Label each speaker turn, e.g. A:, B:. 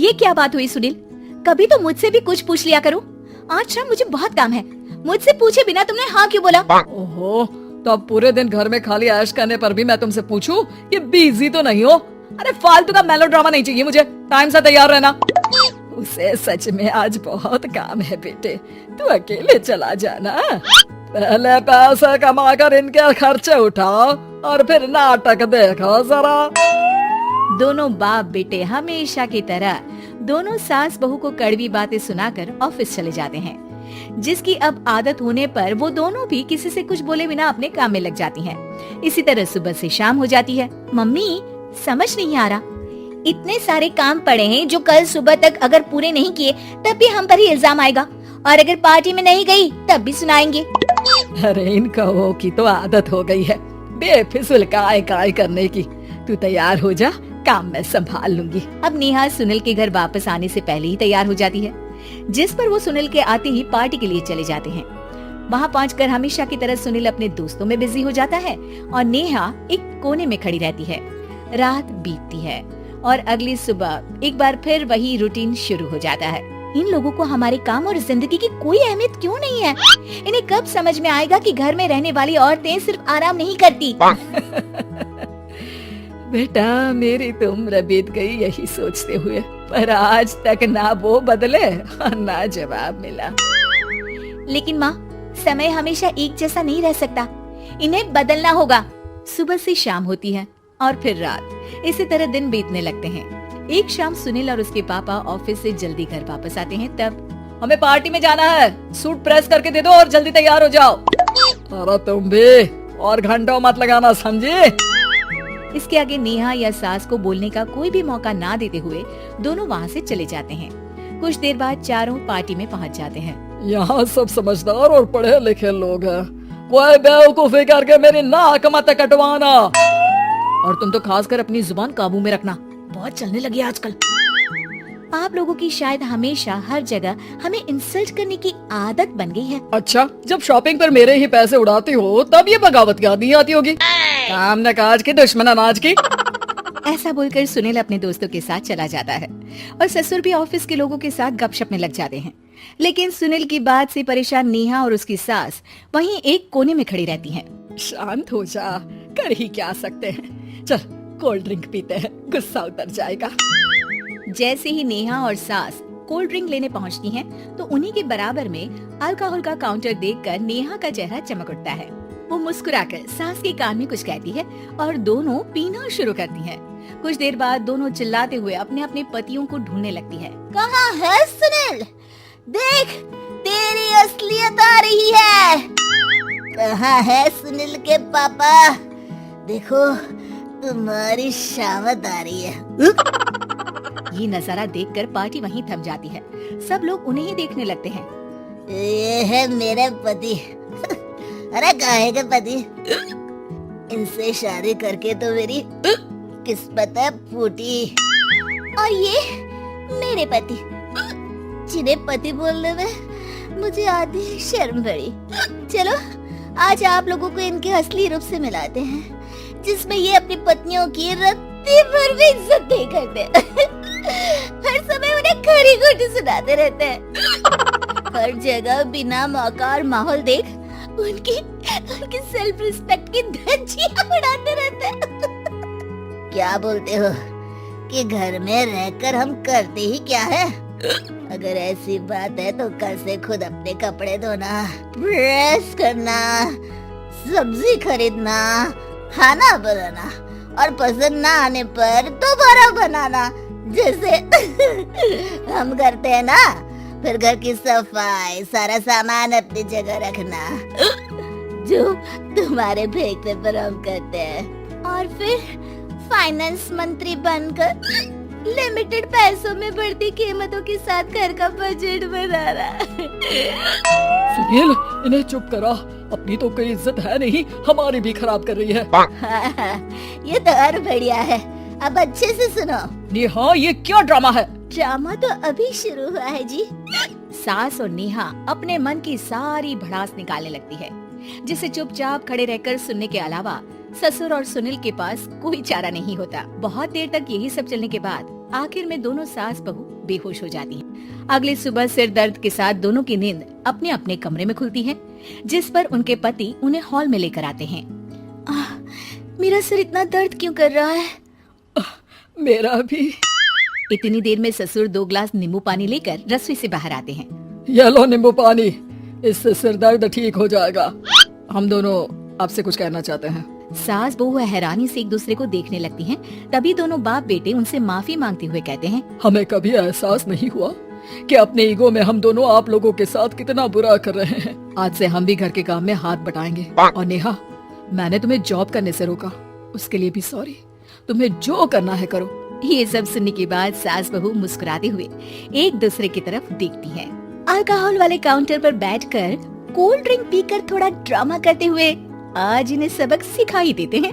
A: ये क्या बात हुई सुनील? कभी तो मुझसे भी कुछ पूछ लिया करो। आज शाम मुझे बहुत काम है, मुझसे पूछे बिना तुमने हाँ क्यों बोला?
B: ओहो, तो अब पूरे दिन घर में खाली ऐश करने पर भी मैं तुमसे पूछूं ये बिजी तो नहीं हो? अरे फालतू का मेलोड्रामा नहीं चाहिए मुझे, टाइम से तैयार रहना। उसे सच में आज बहुत काम है बेटे, तू अकेले चला जाना। पहले पैसे कमा कर इनके खर्चे उठाओ और फिर नाटक देखो जरा।
A: दोनों बाप बेटे हमेशा की तरह दोनों सास बहू को कड़वी बातें सुनाकर ऑफिस चले जाते हैं, जिसकी अब आदत होने पर वो दोनों भी किसी से कुछ बोले बिना अपने काम में लग जाती हैं। इसी तरह सुबह से शाम हो जाती है। मम्मी समझ नहीं आ रहा, इतने सारे काम पड़े हैं जो कल सुबह तक अगर पूरे नहीं किए तब भी हम पर ही इल्जाम आएगा, और अगर पार्टी में नहीं गई तब भी सुनाएंगे।
B: अरे इन कहो की तो आदत हो गई है बेफिजुल काय काय करने की। तू तैयार हो जा, काम मैं संभाल लूंगी।
A: अब नेहा सुनील के घर वापस आने से पहले ही तैयार हो जाती है, जिस पर वो सुनील के आते ही पार्टी के लिए चले जाते हैं। वहाँ पहुंचकर हमेशा की तरह सुनील अपने दोस्तों में बिजी हो जाता है और नेहा एक कोने में खड़ी रहती है। रात बीतती है और अगली सुबह एक बार फिर वही रूटीन शुरू हो जाता है। इन लोगों को हमारे काम और जिंदगी की कोई अहमियत क्यों नहीं है? इन्हें कब समझ में आएगा कि घर में रहने वाली औरतें सिर्फ आराम नहीं करती।
B: बेटा मेरी तो उम्र बीत गई यही सोचते हुए, पर आज तक ना वो बदले और ना जवाब मिला।
A: लेकिन माँ, समय हमेशा एक जैसा नहीं रह सकता, इन्हें बदलना होगा। सुबह से शाम होती है और फिर रात। इसी तरह दिन बीतने लगते हैं। एक शाम सुनील और उसके पापा ऑफिस से जल्दी घर वापस आते हैं। तब
B: हमें पार्टी में जाना है, सूट प्रेस करके दे दो और जल्दी तैयार हो जाओ। अरे तुम भी और घंटों मत लगाना, समझे?
A: इसके आगे नेहा या सास को बोलने का कोई भी मौका ना देते हुए दोनों वहाँ से चले जाते हैं। कुछ देर बाद चारों पार्टी में पहुँच जाते हैं।
B: यहाँ सब समझदार और पढ़े लिखे लोग हैं, कोई बेवकूफी करके मेरी नाक मत कटवाना। और तुम तो खासकर अपनी जुबान काबू में रखना, बहुत चलने लगी आजकल।
A: आप लोगों की शायद हमेशा हर जगह हमें इंसल्ट करने की आदत बन गई है।
B: अच्छा, जब शॉपिंग पर मेरे ही पैसे उड़ाती हो तब ये बगावत याद नहीं आती होगी। काम न काज की दुश्मन अनाज की।
A: ऐसा बोलकर सुनील अपने दोस्तों के साथ चला जाता है और ससुर भी ऑफिस के लोगों के साथ गपशप में लग जाते हैं। लेकिन सुनील की बात से परेशान नेहा और उसकी सास वहीं एक कोने में खड़ी रहती हैं।
B: शांत हो जा, कर ही क्या सकते हैं। चल कोल्ड ड्रिंक पीते हैं, गुस्सा उतर जाएगा।
A: जैसे ही नेहा और सास कोल्ड ड्रिंक लेने पहुंचती हैं, तो उन्हीं के बराबर में अल्कोहल का काउंटर देखकर नेहा का चेहरा चमक उठता है। वो मुस्कुराकर सास के कान में कुछ कहती है और दोनों पीना शुरू करती हैं। कुछ देर बाद दोनों चिल्लाते हुए अपने अपने पतियों को ढूंढने लगती है।
C: कहाँ है सुनील? देख, तेरी असलियत आ रही है। कहाँ है सुनील के पापा? देखो, तुम्हारी शामत आ रही है।
A: ये नजारा देखकर पार्टी वहीं थम जाती है। सब लोग उन्हें ही देखने लगते हैं।
C: ये है मेरे पति। अरे काहे के पति? इनसे शादी करके तो मेरी किस्मत है फूटी। और ये मेरे पति, जिन्हें पति बोलने में मुझे आधी शर्म पड़ी। चलो आज आप लोगों को इनके असली रूप से मिलाते हैं, जिसमें ये अपनी पत्नियों की रत्ती भर भी इज्जत नहीं करते। हर समय उन्हें खरी खोटी सुनाते रहते हैं। हर जगह बिना मौका और माहौल देख उनकी सेल्फ रिस्पेक्ट की धज्जियां उड़ाते रहते हैं। क्या बोलते हो कि घर में रहकर हम करते ही क्या है? अगर ऐसी बात है तो कल से खुद अपने कपड़े धोना, प्रेस करना, सब्जी खरीदना, खाना बनाना और पसंद ना आने पर दोबारा बनाना, जैसे हम करते हैं ना। फिर घर की सफाई, सारा सामान अपनी जगह रखना, जो तुम्हारे फेंकने पर हम करते हैं। और फिर फाइनेंस मंत्री बनकर लिमिटेड पैसों में बढ़ती कीमतों के साथ घर का बजट बना रहा।
B: सुनील, इन्हें चुप करा, अपनी तो कोई इज्जत है नहीं, हमारी भी खराब कर रही है।
C: ये तो और बढ़िया है। अब अच्छे से सुनो।
B: नेहा, ये क्या ड्रामा है?
C: ड्रामा तो अभी शुरू हुआ है जी।
A: सास और नेहा अपने मन की सारी भड़ास निकालने लगती है, जिसे चुपचाप खड़े रहकर सुनने के अलावा ससुर और सुनील के पास कोई चारा नहीं होता। बहुत देर तक यही सब चलने के बाद आखिर में दोनों सास बहू बेहोश हो जाती हैं। अगली सुबह सिर दर्द के साथ दोनों की नींद अपने अपने कमरे में खुलती है, जिस पर उनके पति उन्हें हॉल में लेकर आते हैं।
C: मेरा सिर इतना दर्द क्यों कर रहा है?
B: मेरा भी।
A: इतनी देर में ससुर 2 ग्लास नींबू पानी लेकर रसोई से बाहर आते हैं।
B: ये लो नींबू पानी, इससे सिर दर्द ठीक हो जाएगा। हम दोनों आपसे कुछ कहना चाहते हैं।
A: सास बहू हैरानी से एक दूसरे को देखने लगती हैं। तभी दोनों बाप बेटे उनसे माफी मांगते हुए कहते हैं,
B: हमें कभी एहसास नहीं हुआ कि अपने ईगो में हम दोनों आप लोगों के साथ कितना बुरा कर रहे हैं। आज से हम भी घर के काम में हाथ बटाएंगे। और नेहा, मैंने तुम्हें जॉब करने से रोका, उसके लिए भी सॉरी। तुम्हें जो करना है करो।
A: ये सब सुनने के बाद सास बहू मुस्कुराते हुए एक दूसरे की तरफ देखती हैं। अल्कोहल वाले काउंटर पर बैठकर कोल्ड ड्रिंक पीकर थोड़ा ड्रामा करते हुए आज इन्हें सबक सिखा ही देते हैं।